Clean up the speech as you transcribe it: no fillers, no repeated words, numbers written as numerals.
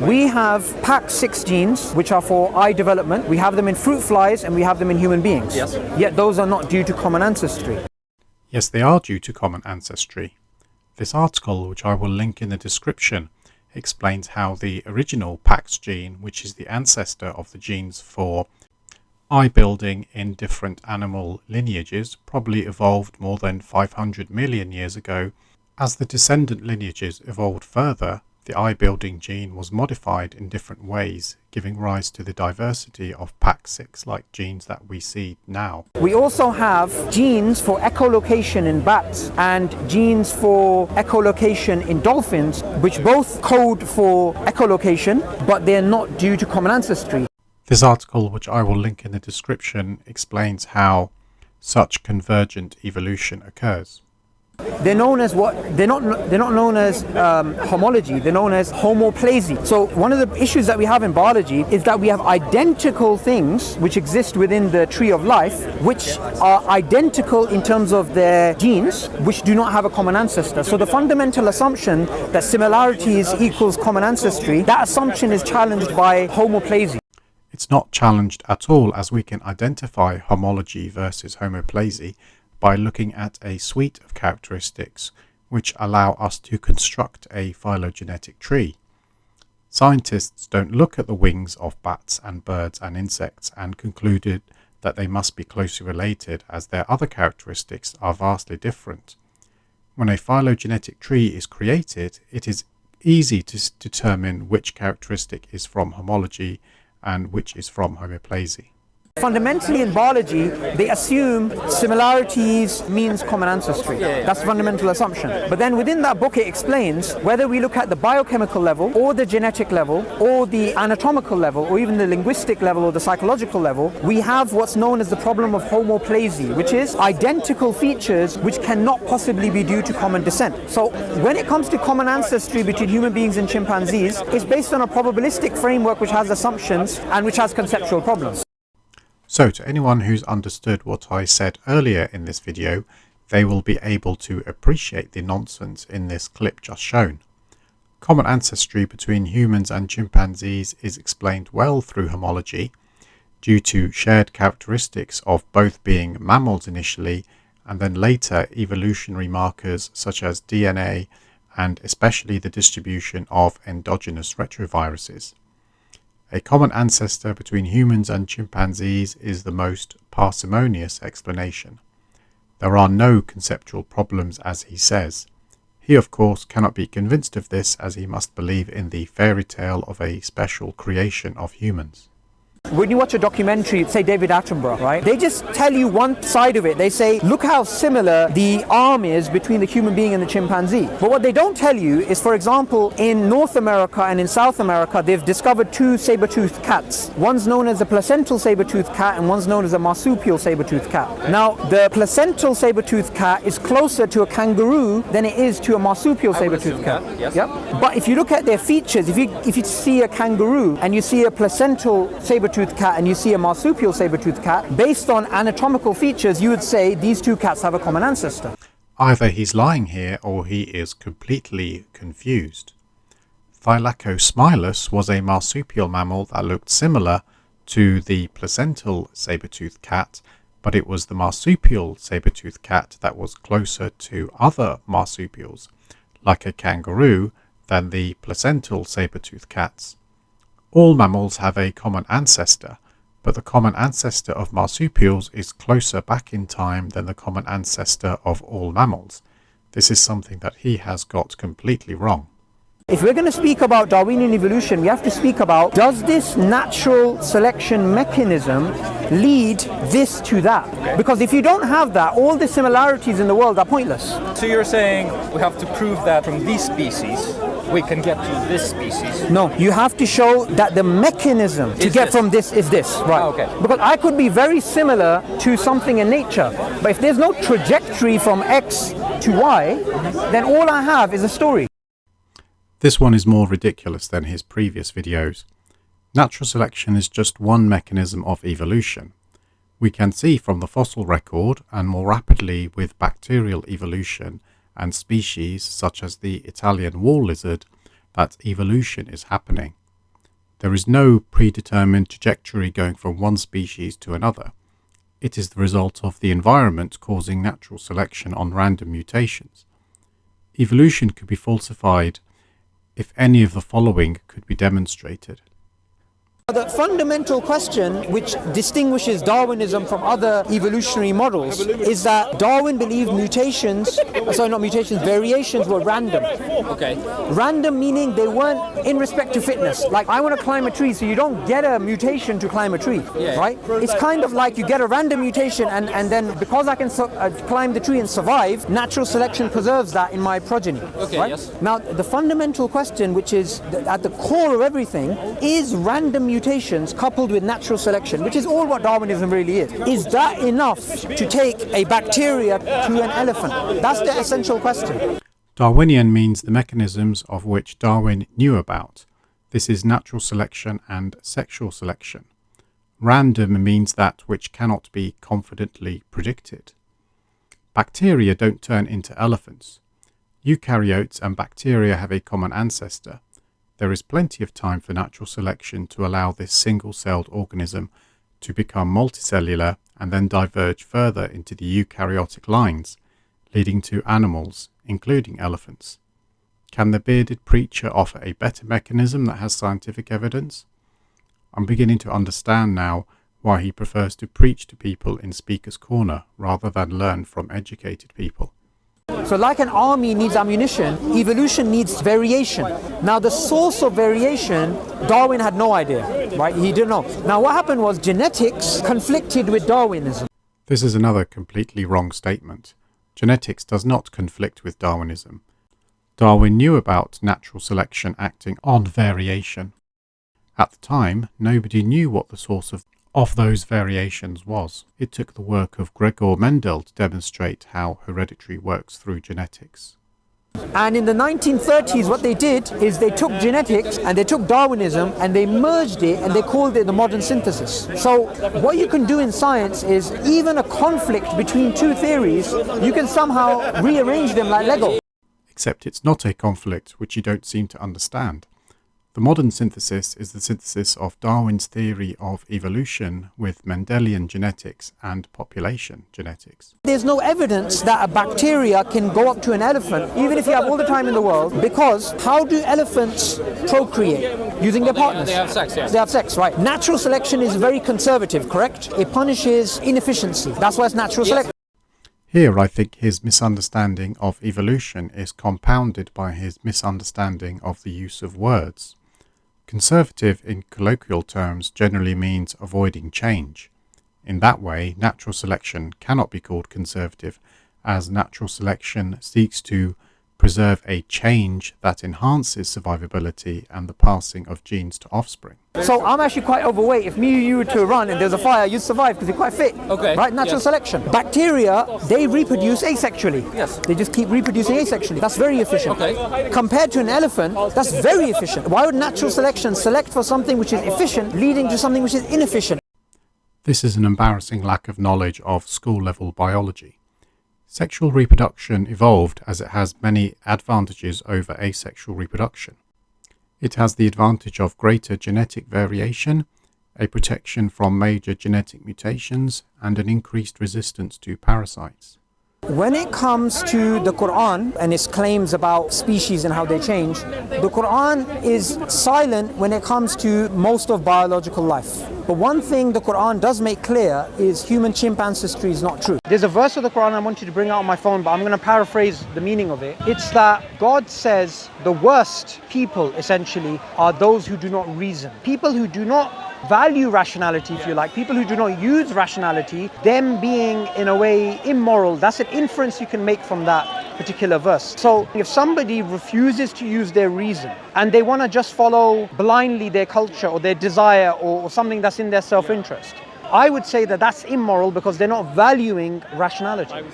We have PAX6 genes, which are for eye development. We have them in fruit flies and we have them in human beings. Yes. Yet those are not due to common ancestry. Yes, they are due to common ancestry. This article, which I will link in the description, explains how the original PAX gene, which is the ancestor of the genes for eye building in different animal lineages, probably evolved more than 500 million years ago. As the descendant lineages evolved further, the eye building gene was modified in different ways, giving rise to the diversity of PAX6-like genes that we see now. We also have genes for echolocation in bats and genes for echolocation in dolphins, which both code for echolocation, but they're not due to common ancestry. This article, which I will link in the description, explains how such convergent evolution occurs. They're known as what? They're not known as homology. They're known as homoplasy. So one of the issues that we have in biology is that we have identical things which exist within the tree of life, which are identical in terms of their genes, which do not have a common ancestor. So the fundamental assumption that similarities equals common ancestry, that assumption is challenged by homoplasy. It's not challenged at all, as we can identify homology versus homoplasy by looking at a suite of characteristics which allow us to construct a phylogenetic tree. Scientists don't look at the wings of bats and birds and insects and concluded that they must be closely related, as their other characteristics are vastly different. When a phylogenetic tree is created, it is easy to determine which characteristic is from homology and which is from homoplasy. Fundamentally in biology, they assume similarities means common ancestry. That's the fundamental assumption. But then within that book it explains whether we look at the biochemical level or the genetic level or the anatomical level or even the linguistic level or the psychological level, we have what's known as the problem of homoplasy, which is identical features which cannot possibly be due to common descent. So when it comes to common ancestry between human beings and chimpanzees, it's based on a probabilistic framework which has assumptions and which has conceptual problems. So to anyone who's understood what I said earlier in this video, they will be able to appreciate the nonsense in this clip just shown. Common ancestry between humans and chimpanzees is explained well through homology, due to shared characteristics of both being mammals initially and then later evolutionary markers such as DNA and especially the distribution of endogenous retroviruses. A common ancestor between humans and chimpanzees is the most parsimonious explanation. There are no conceptual problems, as he says. He, of course, cannot be convinced of this, as he must believe in the fairy tale of a special creation of humans. When you watch a documentary, say David Attenborough, right? They just tell you one side of it. They say, look how similar the arm is between the human being and the chimpanzee. But what they don't tell you is, for example, in North America and in South America, they've discovered two saber-toothed cats. One's known as a placental saber-toothed cat and one's known as a marsupial saber-toothed cat. Now, the placental saber-toothed cat is closer to a kangaroo than it is to a marsupial saber-toothed cat. Yes. Yep. But if you look at their features, if you see a kangaroo and you see a placental saber-toothed cat and you see a marsupial saber-toothed cat, based on anatomical features, you would say these two cats have a common ancestor. Either he's lying here or he is completely confused. Thylacosmilus was a marsupial mammal that looked similar to the placental saber-toothed cat, but it was the marsupial saber-toothed cat that was closer to other marsupials, like a kangaroo, than the placental saber-toothed cats. All mammals have a common ancestor, but the common ancestor of marsupials is closer back in time than the common ancestor of all mammals. This is something that he has got completely wrong. If we're going to speak about Darwinian evolution, we have to speak about, does this natural selection mechanism lead this to that? Because if you don't have that, all the similarities in the world are pointless. So you're saying we have to prove that from these species we can get to this species? No, you have to show that the mechanism to get from this is this, right? Oh, okay. Because I could be very similar to something in nature, but if there's no trajectory from X to Y, then all I have is a story. This one is more ridiculous than his previous videos. Natural selection is just one mechanism of evolution. We can see from the fossil record, and more rapidly with bacterial evolution and species such as the Italian wall lizard, that evolution is happening. There is no predetermined trajectory going from one species to another. It is the result of the environment causing natural selection on random mutations. Evolution could be falsified if any of the following could be demonstrated. The fundamental question which distinguishes Darwinism from other evolutionary models is that Darwin believed variations were random. Okay. Random meaning they weren't in respect to fitness. Like, I want to climb a tree, so you don't get a mutation to climb a tree, right? It's kind of like you get a random mutation and then because I can climb the tree and survive, natural selection preserves that in my progeny. Okay, right? yes. Now, the fundamental question, which is at the core of everything, is random mutations coupled with natural selection, which is all what Darwinism really is. Is that enough to take a bacteria to an elephant? That's the essential question. Darwinian means the mechanisms of which Darwin knew about. This is natural selection and sexual selection. Random means that which cannot be confidently predicted. Bacteria don't turn into elephants. Eukaryotes and bacteria have a common ancestor. There is plenty of time for natural selection to allow this single-celled organism to become multicellular and then diverge further into the eukaryotic lines, leading to animals, including elephants. Can the bearded preacher offer a better mechanism that has scientific evidence? I'm beginning to understand now why he prefers to preach to people in Speaker's Corner rather than learn from educated people. So like an army needs ammunition, evolution needs variation. Now the source of variation, Darwin had no idea, right? He didn't know. Now what happened was genetics conflicted with Darwinism. This is another completely wrong statement. Genetics does not conflict with Darwinism. Darwin knew about natural selection acting on variation. At the time, nobody knew what the source of those variations was. It took the work of Gregor Mendel to demonstrate how heredity works through genetics. And in the 1930s, what they did is they took genetics and they took Darwinism and they merged it and they called it the modern synthesis. So what you can do in science is even a conflict between two theories, you can somehow rearrange them like Lego. Except it's not a conflict which you don't seem to understand. The modern synthesis is the synthesis of Darwin's theory of evolution with Mendelian genetics and population genetics. There's no evidence that a bacteria can go up to an elephant, even if you have all the time in the world, because how do elephants procreate? Using their partners. They have sex, yes. They have sex, right. Natural selection is very conservative, correct? It punishes inefficiency. That's why it's natural selection. Here I think his misunderstanding of evolution is compounded by his misunderstanding of the use of words. Conservative in colloquial terms generally means avoiding change. In that way, natural selection cannot be called conservative, as natural selection seeks to preserve a change that enhances survivability and the passing of genes to offspring. So I'm actually quite overweight. If me and you were to run and there's a fire, you'd survive because you're quite fit. Okay. Right? Natural selection. Bacteria, they reproduce asexually. Yes. They just keep reproducing asexually. That's very efficient. Okay. Compared to an elephant, that's very efficient. Why would natural selection select for something which is efficient, leading to something which is inefficient? This is an embarrassing lack of knowledge of school-level biology. Sexual reproduction evolved as it has many advantages over asexual reproduction. It has the advantage of greater genetic variation, a protection from major genetic mutations, and an increased resistance to parasites. When it comes to the Quran and its claims about species and how they change, the Quran is silent when it comes to most of biological life. But one thing the Quran does make clear is human-chimp ancestry is not true. There's a verse of the Quran I want you to bring out on my phone, but I'm going to paraphrase the meaning of it. It's that God says the worst people, essentially, are those who do not reason. People who do not value rationality, if you like, people who do not use rationality, them being in a way immoral, that's an inference you can make from that particular verse. So if somebody refuses to use their reason and they want to just follow blindly their culture or their desire or something that's in their self-interest, I would say that that's immoral because they're not valuing rationality.